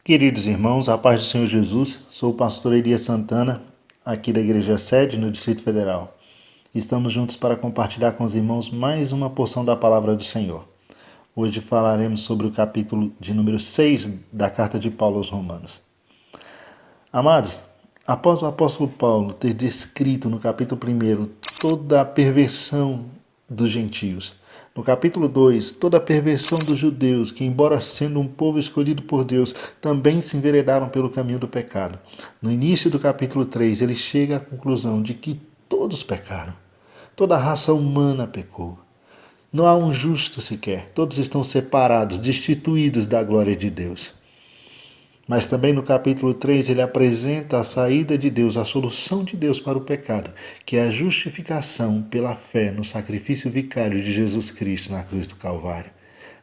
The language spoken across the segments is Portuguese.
Queridos irmãos, a paz do Senhor Jesus, sou o pastor Elias Santana, aqui da Igreja Sede, no Distrito Federal. Estamos juntos para compartilhar com os irmãos mais uma porção da Palavra do Senhor. Hoje falaremos sobre o capítulo de número 6 da Carta de Paulo aos Romanos. Amados, após o apóstolo Paulo ter descrito no capítulo 1 toda a perversão dos gentios, no capítulo 2, toda a perversão dos judeus, que embora sendo um povo escolhido por Deus, também se enveredaram pelo caminho do pecado. No início do capítulo 3, ele chega à conclusão de que todos pecaram. Toda a raça humana pecou. Não há um justo sequer. Todos estão separados, destituídos da glória de Deus. Mas também no capítulo 3 ele apresenta a saída de Deus, a solução de Deus para o pecado, que é a justificação pela fé no sacrifício vicário de Jesus Cristo na cruz do Calvário.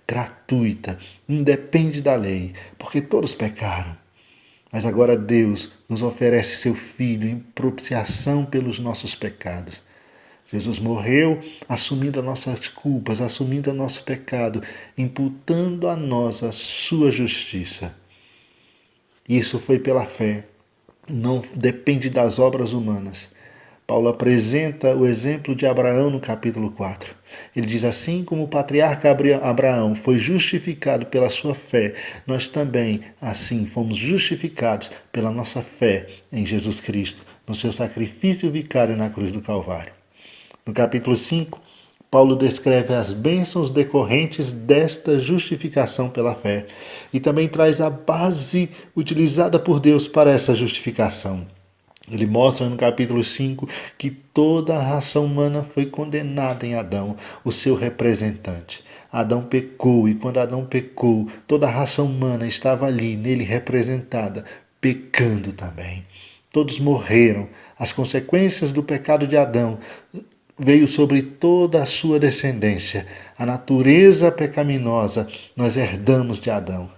Gratuita, independe da lei, porque todos pecaram. Mas agora Deus nos oferece seu Filho em propiciação pelos nossos pecados. Jesus morreu assumindo as nossas culpas, assumindo o nosso pecado, imputando a nós a sua justiça. Isso foi pela fé, não depende das obras humanas. Paulo apresenta o exemplo de Abraão no capítulo 4. Ele diz assim como o patriarca Abraão foi justificado pela sua fé, nós também, assim, fomos justificados pela nossa fé em Jesus Cristo, no seu sacrifício vicário na cruz do Calvário. No capítulo 5, Paulo descreve as bênçãos decorrentes desta justificação pela fé e também traz a base utilizada por Deus para essa justificação. Ele mostra no capítulo 5 que toda a raça humana foi condenada em Adão, o seu representante. Adão pecou e quando Adão pecou, toda a raça humana estava ali, nele representada, pecando também. Todos morreram. As consequências do pecado de Adão veio sobre toda a sua descendência. A natureza pecaminosa nós herdamos de Adão.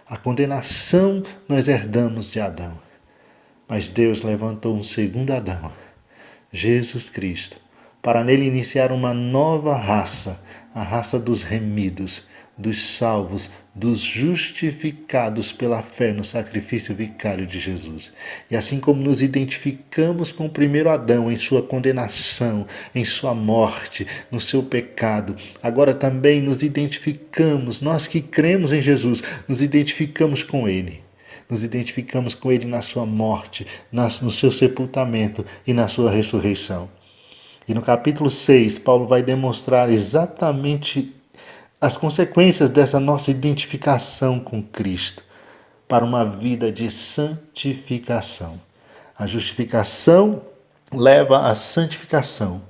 A condenação nós herdamos de Adão. Mas Deus levantou um segundo Adão, Jesus Cristo, para nele iniciar uma nova raça, a raça dos remidos, dos salvos, dos justificados pela fé no sacrifício vicário de Jesus. E assim como nos identificamos com o primeiro Adão em sua condenação, em sua morte, no seu pecado, agora também nos identificamos, nós que cremos em Jesus, nos identificamos com ele. Nos identificamos com ele na sua morte, no seu sepultamento e na sua ressurreição. E no capítulo 6, Paulo vai demonstrar exatamente as consequências dessa nossa identificação com Cristo para uma vida de santificação. A justificação leva à santificação.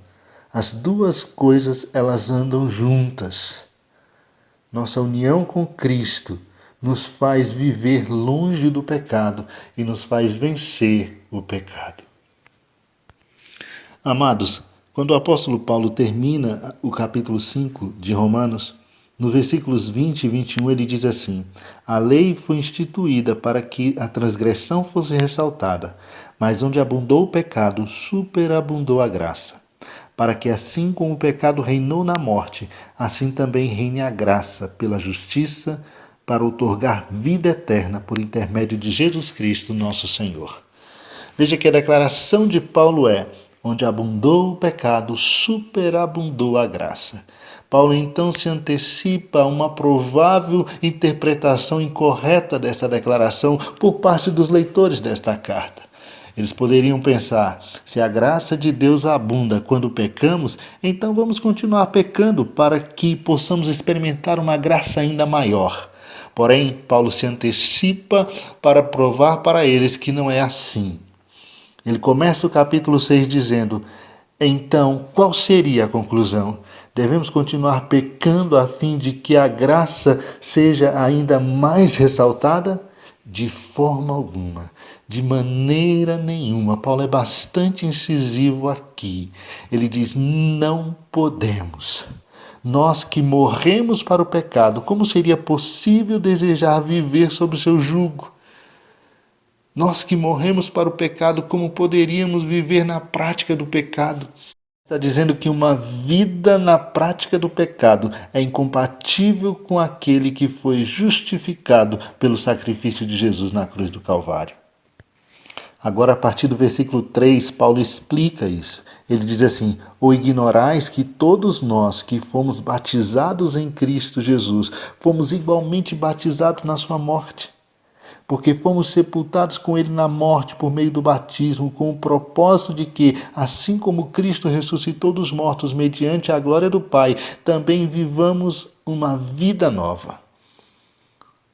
As duas coisas, elas andam juntas. Nossa união com Cristo nos faz viver longe do pecado e nos faz vencer o pecado. Amados, quando o apóstolo Paulo termina o capítulo 5 de Romanos, no versículos 20 e 21 ele diz assim: a lei foi instituída para que a transgressão fosse ressaltada, mas onde abundou o pecado, superabundou a graça. Para que assim como o pecado reinou na morte, assim também reine a graça pela justiça, para outorgar vida eterna por intermédio de Jesus Cristo, nosso Senhor. Veja que a declaração de Paulo é: onde abundou o pecado, superabundou a graça. Paulo então se antecipa a uma provável interpretação incorreta dessa declaração por parte dos leitores desta carta. Eles poderiam pensar: se a graça de Deus abunda quando pecamos, então vamos continuar pecando para que possamos experimentar uma graça ainda maior. Porém, Paulo se antecipa para provar para eles que não é assim. Ele começa o capítulo 6 dizendo: então, qual seria a conclusão? Devemos continuar pecando a fim de que a graça seja ainda mais ressaltada? De forma alguma, de maneira nenhuma. Paulo é bastante incisivo aqui. Ele diz: não podemos. Nós que morremos para o pecado, como seria possível desejar viver sob o seu jugo? Nós que morremos para o pecado, como poderíamos viver na prática do pecado? Está dizendo que uma vida na prática do pecado é incompatível com aquele que foi justificado pelo sacrifício de Jesus na cruz do Calvário. Agora, a partir do versículo 3, Paulo explica isso. Ele diz assim: ou ignorais que todos nós que fomos batizados em Cristo Jesus, fomos igualmente batizados na sua morte. Porque fomos sepultados com ele na morte por meio do batismo, com o propósito de que, assim como Cristo ressuscitou dos mortos mediante a glória do Pai, também vivamos uma vida nova.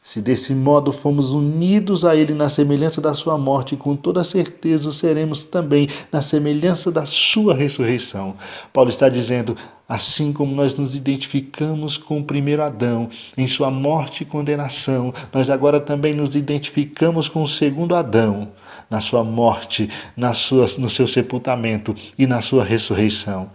Se desse modo fomos unidos a ele na semelhança da sua morte, com toda certeza o seremos também na semelhança da sua ressurreição. Paulo está dizendo: assim como nós nos identificamos com o primeiro Adão em sua morte e condenação, nós agora também nos identificamos com o segundo Adão na sua morte, no seu sepultamento e na sua ressurreição.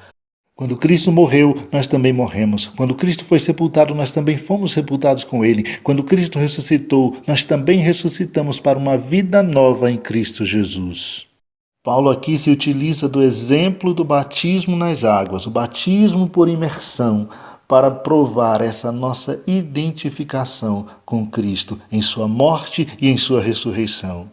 Quando Cristo morreu, nós também morremos. Quando Cristo foi sepultado, nós também fomos sepultados com ele. Quando Cristo ressuscitou, nós também ressuscitamos para uma vida nova em Cristo Jesus. Paulo aqui se utiliza do exemplo do batismo nas águas, o batismo por imersão, para provar essa nossa identificação com Cristo em sua morte e em sua ressurreição.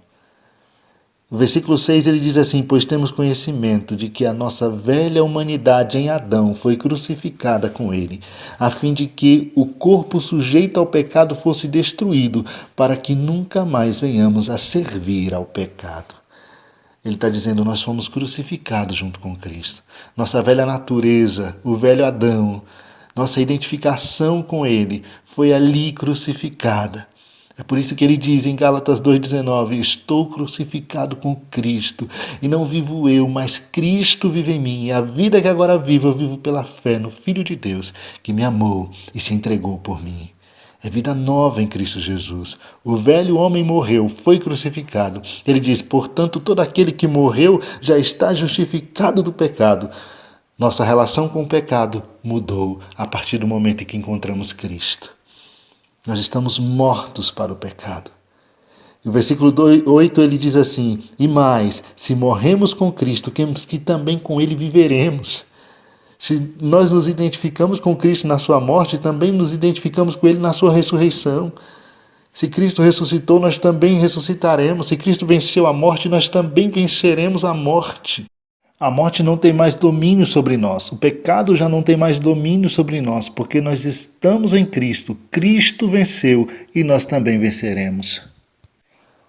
No versículo 6 ele diz assim: pois temos conhecimento de que a nossa velha humanidade em Adão foi crucificada com ele, a fim de que o corpo sujeito ao pecado fosse destruído, para que nunca mais venhamos a servir ao pecado. Ele está dizendo: nós fomos crucificados junto com Cristo. Nossa velha natureza, o velho Adão, nossa identificação com ele foi ali crucificada. É por isso que ele diz em Gálatas 2,19: estou crucificado com Cristo, e não vivo eu, mas Cristo vive em mim. E a vida que agora vivo, eu vivo pela fé no Filho de Deus, que me amou e se entregou por mim. É vida nova em Cristo Jesus. O velho homem morreu, foi crucificado. Ele diz: portanto, todo aquele que morreu já está justificado do pecado. Nossa relação com o pecado mudou a partir do momento em que encontramos Cristo. Nós estamos mortos para o pecado. E o versículo 8 ele diz assim: e mais, se morremos com Cristo, cremos que também com ele viveremos. Se nós nos identificamos com Cristo na sua morte, também nos identificamos com ele na sua ressurreição. Se Cristo ressuscitou, nós também ressuscitaremos. Se Cristo venceu a morte, nós também venceremos a morte. A morte não tem mais domínio sobre nós. O pecado já não tem mais domínio sobre nós, porque nós estamos em Cristo. Cristo venceu e nós também venceremos.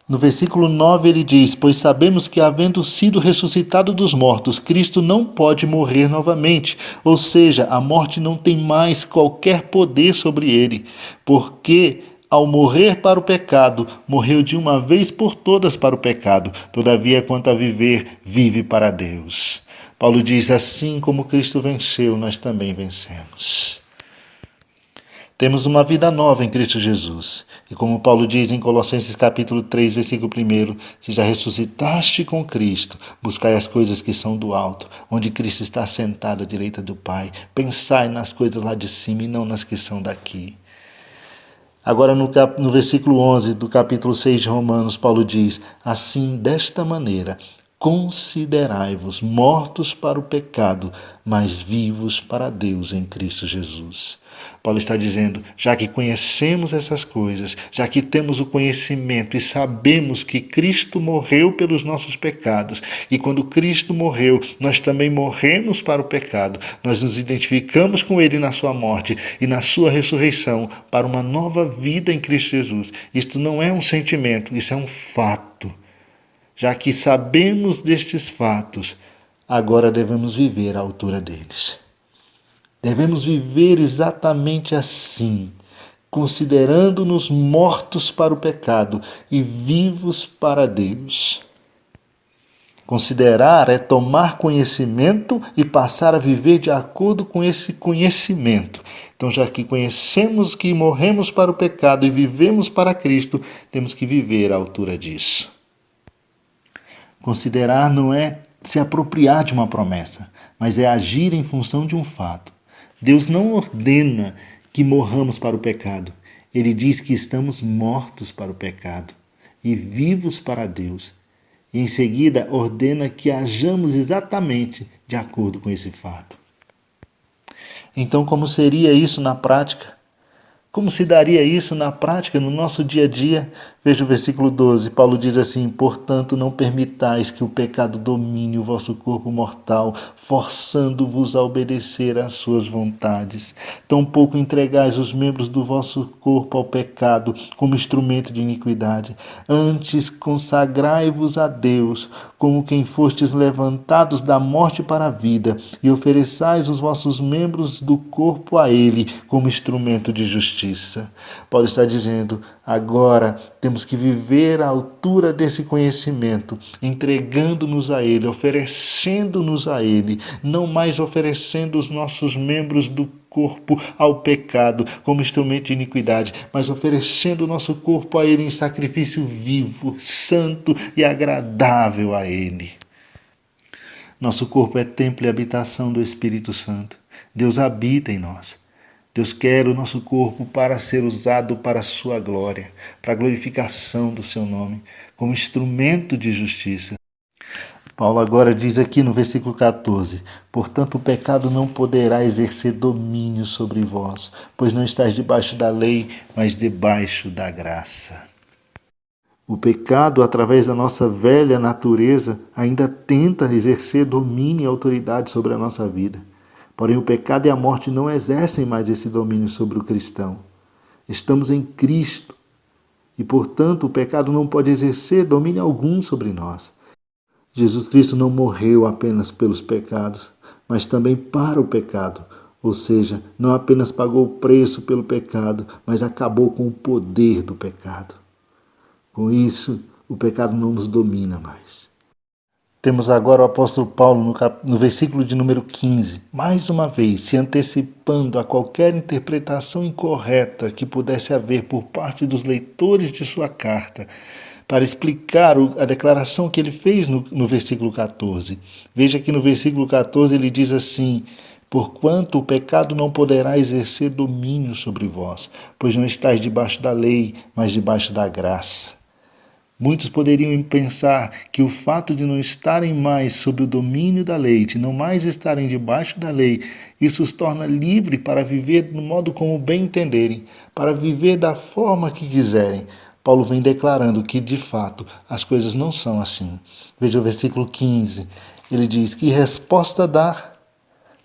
No versículo 9 ele diz: pois sabemos que, havendo sido ressuscitado dos mortos, Cristo não pode morrer novamente. Ou seja, a morte não tem mais qualquer poder sobre ele, porque ao morrer para o pecado, morreu de uma vez por todas para o pecado. Todavia, quanto a viver, vive para Deus. Paulo diz: assim como Cristo venceu, nós também vencemos. Temos uma vida nova em Cristo Jesus. E como Paulo diz em Colossenses capítulo 3, versículo 1, se já ressuscitaste com Cristo, buscai as coisas que são do alto, onde Cristo está sentado à direita do Pai. Pensai nas coisas lá de cima e não nas que são daqui. Agora no versículo 11 do capítulo 6 de Romanos, Paulo diz: assim, desta maneira, considerai-vos mortos para o pecado, mas vivos para Deus em Cristo Jesus. Paulo está dizendo: já que conhecemos essas coisas, já que temos o conhecimento e sabemos que Cristo morreu pelos nossos pecados, e quando Cristo morreu, nós também morremos para o pecado, nós nos identificamos com ele na sua morte e na sua ressurreição para uma nova vida em Cristo Jesus. Isto não é um sentimento, isso é um fato. Já que sabemos destes fatos, agora devemos viver à altura deles. Devemos viver exatamente assim, considerando-nos mortos para o pecado e vivos para Deus. Considerar é tomar conhecimento e passar a viver de acordo com esse conhecimento. Então, já que conhecemos que morremos para o pecado e vivemos para Cristo, temos que viver à altura disso. Considerar não é se apropriar de uma promessa, mas é agir em função de um fato. Deus não ordena que morramos para o pecado. Ele diz que estamos mortos para o pecado e vivos para Deus. E em seguida ordena que hajamos exatamente de acordo com esse fato. Então, como seria isso na prática? Como se daria isso na prática, no nosso dia a dia? Veja o versículo 12. Paulo diz assim: portanto, não permitais que o pecado domine o vosso corpo mortal, forçando-vos a obedecer às suas vontades. Tampouco entregais os membros do vosso corpo ao pecado como instrumento de iniquidade. Antes consagrai-vos a Deus, como quem fostes levantados da morte para a vida, e ofereçais os vossos membros do corpo a Ele como instrumento de justiça. Paulo está dizendo, agora temos que viver à altura desse conhecimento, entregando-nos a Ele, oferecendo-nos a Ele, não mais oferecendo os nossos membros do corpo ao pecado como instrumento de iniquidade, mas oferecendo o nosso corpo a Ele em sacrifício vivo, santo e agradável a Ele. Nosso corpo é templo e habitação do Espírito Santo. Deus habita em nós. Deus quer o nosso corpo para ser usado para a sua glória, para a glorificação do seu nome, como instrumento de justiça. Paulo agora diz aqui no versículo 14: portanto, o pecado não poderá exercer domínio sobre vós, pois não estáis debaixo da lei, mas debaixo da graça. O pecado, através da nossa velha natureza, ainda tenta exercer domínio e autoridade sobre a nossa vida. Porém, o pecado e a morte não exercem mais esse domínio sobre o cristão. Estamos em Cristo e, portanto, o pecado não pode exercer domínio algum sobre nós. Jesus Cristo não morreu apenas pelos pecados, mas também para o pecado. Ou seja, não apenas pagou o preço pelo pecado, mas acabou com o poder do pecado. Com isso, o pecado não nos domina mais. Temos agora o apóstolo Paulo no versículo de número 15, mais uma vez se antecipando a qualquer interpretação incorreta que pudesse haver por parte dos leitores de sua carta, para explicar a declaração que ele fez no versículo 14. Veja que no versículo 14 ele diz assim: porquanto o pecado não poderá exercer domínio sobre vós, pois não estáis debaixo da lei, mas debaixo da graça. Muitos poderiam pensar que o fato de não estarem mais sob o domínio da lei, de não mais estarem debaixo da lei, isso os torna livres para viver do modo como bem entenderem, para viver da forma que quiserem. Paulo vem declarando que, de fato, as coisas não são assim. Veja o versículo 15. Ele diz: que resposta dar?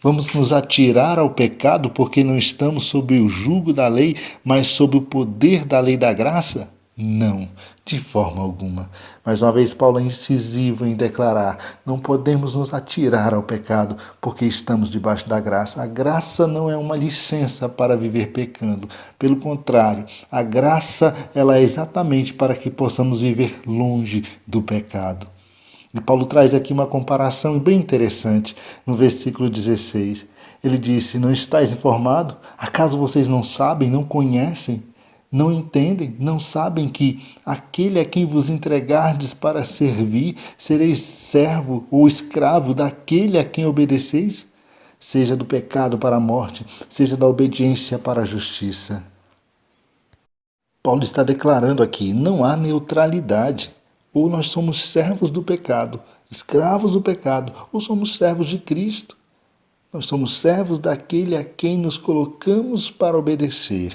Vamos nos atirar ao pecado porque não estamos sob o jugo da lei, mas sob o poder da lei da graça? Não, de forma alguma. Mais uma vez, Paulo é incisivo em declarar: não podemos nos atirar ao pecado porque estamos debaixo da graça. A graça não é uma licença para viver pecando. Pelo contrário, a graça ela é exatamente para que possamos viver longe do pecado. E Paulo traz aqui uma comparação bem interessante no versículo 16. Ele disse: não estáis informado? Acaso vocês não sabem, não conhecem? Não entendem, não sabem que aquele a quem vos entregardes para servir, sereis servo ou escravo daquele a quem obedeceis? Seja do pecado para a morte, seja da obediência para a justiça. Paulo está declarando aqui, não há neutralidade. Ou nós somos servos do pecado, escravos do pecado, ou somos servos de Cristo. Nós somos servos daquele a quem nos colocamos para obedecer.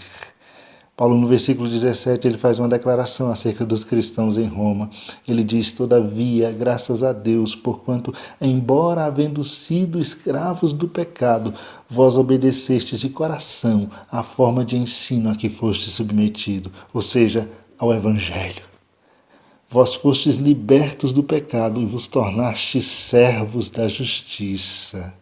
Paulo, no versículo 17, ele faz uma declaração acerca dos cristãos em Roma. Ele diz: todavia, graças a Deus, porquanto, embora havendo sido escravos do pecado, vós obedecestes de coração à forma de ensino a que foste submetido, ou seja, ao Evangelho. Vós fostes libertos do pecado e vos tornastes servos da justiça.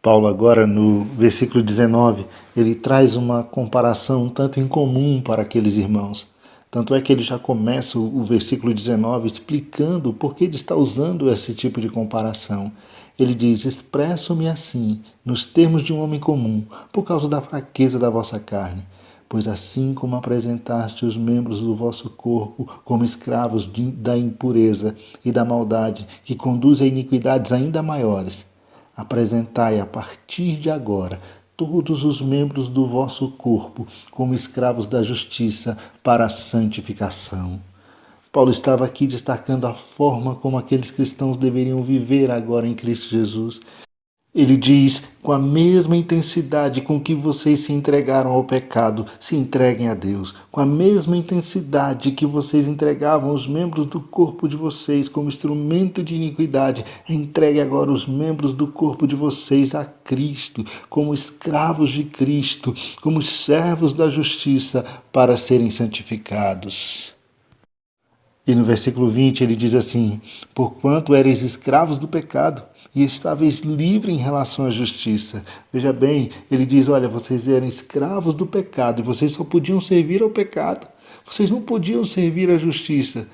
Paulo agora no versículo 19, ele traz uma comparação um tanto incomum para aqueles irmãos. Tanto é que ele já começa o versículo 19 explicando por que ele está usando esse tipo de comparação. Ele diz: expresso-me assim, nos termos de um homem comum, por causa da fraqueza da vossa carne. Pois assim como apresentaste os membros do vosso corpo como escravos da impureza e da maldade, que conduz a iniquidades ainda maiores, apresentai a partir de agora todos os membros do vosso corpo como escravos da justiça para a santificação. Paulo estava aqui destacando a forma como aqueles cristãos deveriam viver agora em Cristo Jesus. Ele diz, com a mesma intensidade com que vocês se entregaram ao pecado, se entreguem a Deus. Com a mesma intensidade que vocês entregavam os membros do corpo de vocês como instrumento de iniquidade, entregue agora os membros do corpo de vocês a Cristo, como escravos de Cristo, como servos da justiça, para serem santificados. E no versículo 20 ele diz assim: porquanto eres escravos do pecado e estáveis livres em relação à justiça. Veja bem, ele diz, olha, vocês eram escravos do pecado e vocês só podiam servir ao pecado. Vocês não podiam servir à justiça.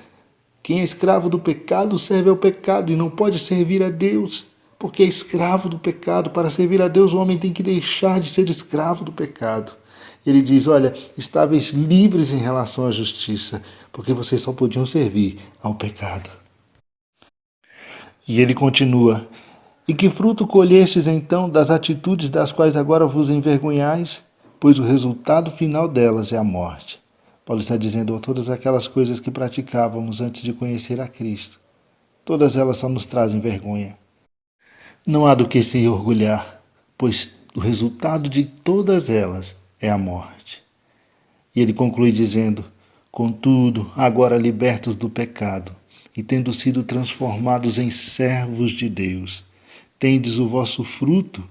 Quem é escravo do pecado serve ao pecado e não pode servir a Deus, porque é escravo do pecado. Para servir a Deus, o homem tem que deixar de ser escravo do pecado. Ele diz, olha, estáveis livres em relação à justiça, porque vocês só podiam servir ao pecado. E ele continua, e que fruto colhestes então das atitudes das quais agora vos envergonhais? Pois o resultado final delas é a morte. Paulo está dizendo, todas aquelas coisas que praticávamos antes de conhecer a Cristo, todas elas só nos trazem vergonha. Não há do que se orgulhar, pois o resultado de todas elas é a morte. E ele conclui dizendo, contudo, agora libertos do pecado, e tendo sido transformados em servos de Deus, tendes o vosso fruto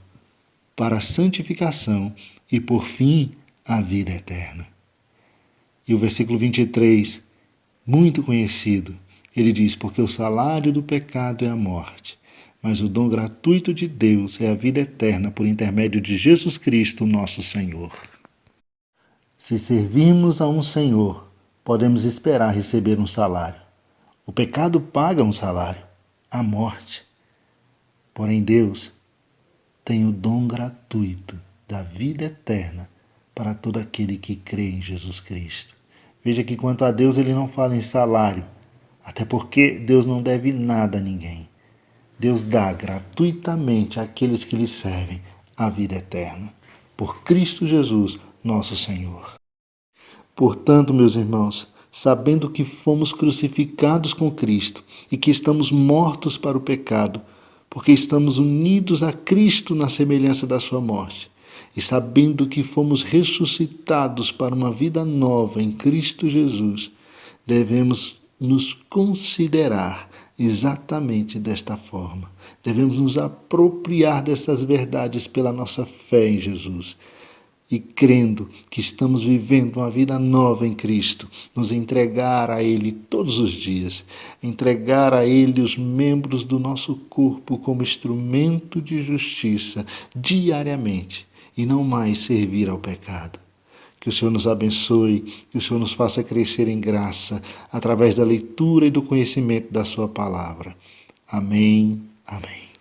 para a santificação e, por fim, a vida eterna. E o versículo 23, muito conhecido, ele diz, porque o salário do pecado é a morte, mas o dom gratuito de Deus é a vida eterna por intermédio de Jesus Cristo, nosso Senhor. Se servimos a um Senhor, podemos esperar receber um salário. O pecado paga um salário, a morte. Porém, Deus tem o dom gratuito da vida eterna para todo aquele que crê em Jesus Cristo. Veja que quanto a Deus ele não fala em salário, até porque Deus não deve nada a ninguém. Deus dá gratuitamente àqueles que lhe servem a vida eterna, por Cristo Jesus, nosso Senhor. Portanto, meus irmãos, sabendo que fomos crucificados com Cristo e que estamos mortos para o pecado, porque estamos unidos a Cristo na semelhança da sua morte, e sabendo que fomos ressuscitados para uma vida nova em Cristo Jesus, devemos nos considerar exatamente desta forma. Devemos nos apropriar dessas verdades pela nossa fé em Jesus. E crendo que estamos vivendo uma vida nova em Cristo, nos entregar a Ele todos os dias, entregar a Ele os membros do nosso corpo como instrumento de justiça diariamente e não mais servir ao pecado. Que o Senhor nos abençoe, que o Senhor nos faça crescer em graça através da leitura e do conhecimento da sua palavra. Amém. Amém.